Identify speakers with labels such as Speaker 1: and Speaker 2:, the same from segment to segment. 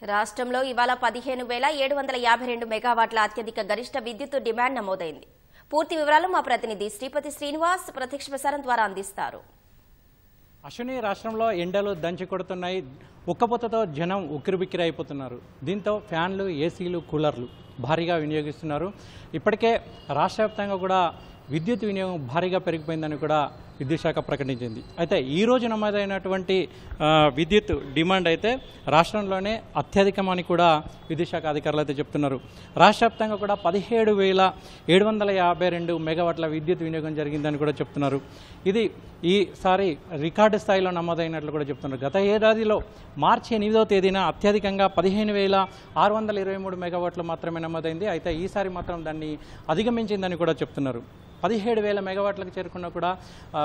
Speaker 1: రాష్ట్రంలో ఇవాళ 15,752 మెగావాట్ల అత్యధిక గరిష్ట విద్యుత్ డిమాండ్ నమోదైంది. పూర్తి వివరాలు మా ప్రతినిధి శ్రీపతి శ్రీనివాస్ ప్రత్యక్ష ప్రసారం ద్వారా అందిస్తారు.
Speaker 2: అశ్విని, రాష్ట్రంలో ఎండలు దంచి కొడుతున్నాయి. ఉక్కపోతతో జనం ఉక్కిరిబిక్కిరి అయిపోతున్నారు. దీంతో ఫ్యాన్లు, ఏసీలు, కూలర్లు భారీగా వినియోగిస్తున్నారు. ఇప్పటికే రాష్ట్ర వ్యాప్తంగా కూడా విద్యుత్ వినియోగం భారీగా పెరిగిపోయిందని కూడా విద్యుత్ శాఖ ప్రకటించింది. అయితే ఈరోజు నమోదైనటువంటి విద్యుత్ డిమాండ్ అయితే రాష్ట్రంలోనే అత్యధికమని కూడా విద్యుత్ శాఖ అధికారులు అయితే చెప్తున్నారు. రాష్ట్ర వ్యాప్తంగా కూడా 17,752 మెగావాట్ల విద్యుత్ వినియోగం జరిగిందని కూడా చెప్తున్నారు. ఇది ఈసారి రికార్డు స్థాయిలో నమోదైనట్లు కూడా చెప్తున్నారు. గత ఏడాదిలో మార్చి 8వ తేదీన అత్యధికంగా 15,623 మెగావాట్లు మాత్రమే నమోదైంది. అయితే ఈసారి మాత్రం దాన్ని అధిగమించిందని కూడా చెప్తున్నారు. 17,000 మెగావాట్లకు చేరుకున్నా కూడా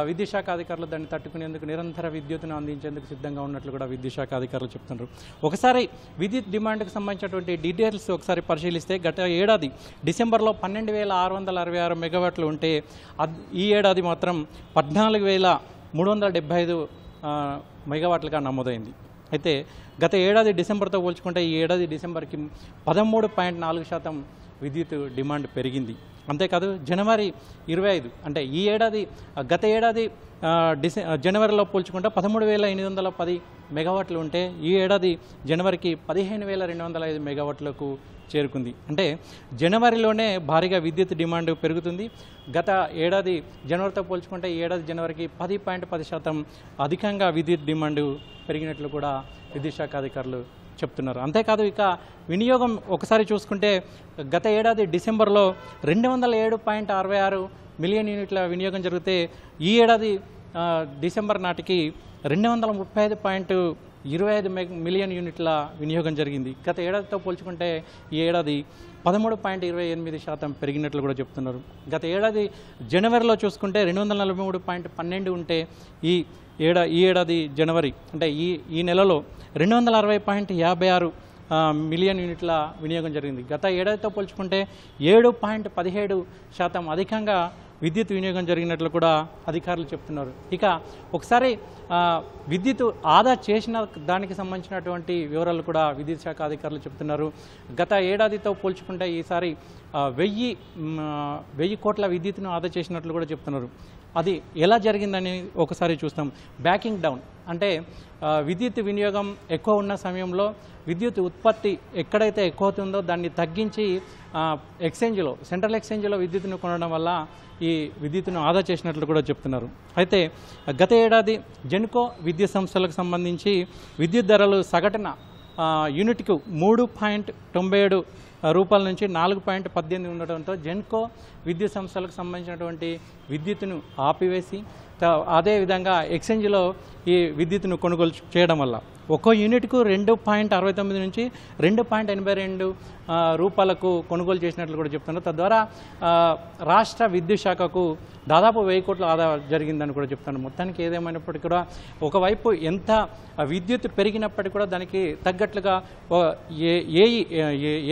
Speaker 2: విద్యుత్ శాఖ అధికారులు దాన్ని తట్టుకునేందుకు నిరంతర విద్యుత్తును అందించేందుకు సిద్ధంగా ఉన్నట్లు కూడా విద్యుత్ శాఖ అధికారులు చెప్తున్నారు. ఒకసారి విద్యుత్ డిమాండ్కు సంబంధించినటువంటి డీటెయిల్స్ ఒకసారి పరిశీలిస్తే గత ఏడాది డిసెంబర్లో 12,666 మెగావాట్లు ఉంటే ఈ ఏడాది మాత్రం 14,375 మెగావాట్లుగా నమోదైంది. అయితే గత ఏడాది డిసెంబర్తో పోల్చుకుంటే ఈ ఏడాది డిసెంబర్కి 13.4% విద్యుత్ డిమాండ్ పెరిగింది. అంతేకాదు జనవరి 25 అంటే ఈ ఏడాది గత ఏడాది జనవరిలో పోల్చుకుంటే 13,810 మెగావాట్లు ఉంటే ఈ ఏడాది జనవరికి 15,205 మెగావాట్లకు చేరుకుంది. అంటే జనవరిలోనే భారీగా విద్యుత్ డిమాండ్ పెరుగుతుంది. గత ఏడాది జనవరితో పోల్చుకుంటే ఈ ఏడాది జనవరికి 10.10% అధికంగా విద్యుత్ డిమాండ్ పెరిగినట్లు కూడా విద్యుత్ శాఖ అధికారులు చెప్తున్నారు. అంతేకాదు ఇక వినియోగం ఒకసారి చూసుకుంటే గత ఏడాది డిసెంబర్లో 207.66 మిలియన్ యూనిట్ల వినియోగం జరిగితే ఈ ఏడాది డిసెంబర్ నాటికి 235.25 మిలియన్ యూనిట్ల వినియోగం జరిగింది. గత ఏడాదితో పోల్చుకుంటే ఈ ఏడాది 13.28% పెరిగినట్లు కూడా చెప్తున్నారు. గత ఏడాది జనవరిలో చూసుకుంటే 243.12 ఉంటే ఈ ఏడాది జనవరి అంటే ఈ నెలలో 260.56 మిలియన్ యూనిట్ల వినియోగం జరిగింది. గత ఏడాదితో పోల్చుకుంటే 7.17% అధికంగా విద్యుత్ వినియోగం జరిగినట్లు కూడా అధికారులు చెప్తున్నారు. ఇక ఒకసారి విద్యుత్ ఆదా చేసిన దానికి సంబంధించినటువంటి వివరాలు కూడా విద్యుత్ శాఖ అధికారులు చెప్తున్నారు. గత ఏడాదితో పోల్చుకుంటే ఈసారి 1000 కోట్ల విద్యుత్తును ఆదా చేసినట్లు కూడా చెప్తున్నారు. అది ఎలా జరిగిందని ఒకసారి చూస్తాం. బ్యాకింగ్ డౌన్ అంటే విద్యుత్ వినియోగం ఎక్కువ ఉన్న సమయంలో విద్యుత్ ఉత్పత్తి ఎక్కడైతే ఎక్కువ అవుతుందో దాన్ని తగ్గించి సెంట్రల్ ఎక్స్చేంజ్లో విద్యుత్తును కొనడం వల్ల ఈ విద్యుత్తును ఆదా చేసినట్లు కూడా చెప్తున్నారు. అయితే గత ఏడాది జెన్కో విద్యుత్ సంస్థలకు సంబంధించి విద్యుత్ ధరలు సగటున యూనిట్కు 3.97 రూపాయల నుంచి 4.18 ఉండటంతో జెన్కో విద్యుత్ సంస్థలకు సంబంధించినటువంటి విద్యుత్తును ఆపివేసి అదేవిధంగా ఎక్స్చేంజ్లో ఈ విద్యుత్తును కొనుగోలు చేయడం వల్ల ఒక్కో యూనిట్కు 2.69 నుంచి 2.82 రూపాయలకు కొనుగోలు చేసినట్లు కూడా చెప్తున్నారు. తద్వారా రాష్ట్ర విద్యుత్ శాఖకు దాదాపు 1000 కోట్ల ఆదా జరిగిందని కూడా చెప్తున్నారు. మొత్తానికి ఏదేమైనప్పటికీ కూడా ఒకవైపు ఎంత విద్యుత్ పెరిగినప్పటికీ కూడా దానికి తగ్గట్లుగా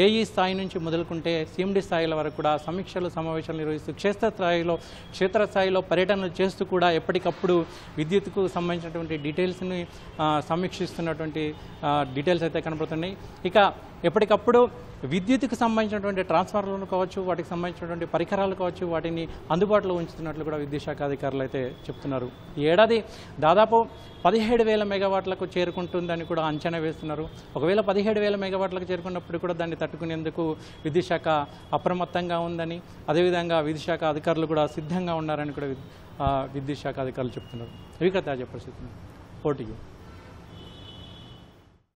Speaker 2: ఏఈ స్థాయి నుంచి మొదలుకుంటే సిఎండి స్థాయిల వరకు కూడా సమీక్షలు సమావేశాలు నిర్వహిస్తూ క్షేత్రస్థాయిలో పర్యటనలు చేస్తూ కూడా ఎప్పటికప్పుడు విద్యుత్కు సంబంధించినటువంటి డీటెయిల్స్ని సమీక్షిస్తున్నటువంటి డీటెయిల్స్ అయితే కనబడుతున్నాయి. ఇక ఎప్పటికప్పుడు విద్యుత్కు సంబంధించినటువంటి ట్రాన్స్ఫార్మర్లు కావచ్చు, వాటికి సంబంధించినటువంటి పరికరాలు కావచ్చు, వాటిని అందుబాటులో ఉంచుతున్నట్లు కూడా విద్యుత్ శాఖ అధికారులు అయితే చెప్తున్నారు. ఈ ఏడాది దాదాపు 17,000 మెగావాట్లకు చేరుకుంటుందని కూడా అంచనా వేస్తున్నారు. ఒకవేళ 17,000 మెగావాట్లకు చేరుకున్నప్పుడు కూడా దాన్ని తట్టుకునేందుకు విద్యుత్ శాఖ అప్రమత్తంగా ఉందని, అదేవిధంగా విద్యుత్ శాఖ అధికారులు కూడా సిద్ధంగా ఉన్నారని కూడా విద్యుత్ శాఖ అధికారులు చెప్తున్నారు. ఇవి తాజా పరిస్థితులు. పోటీయు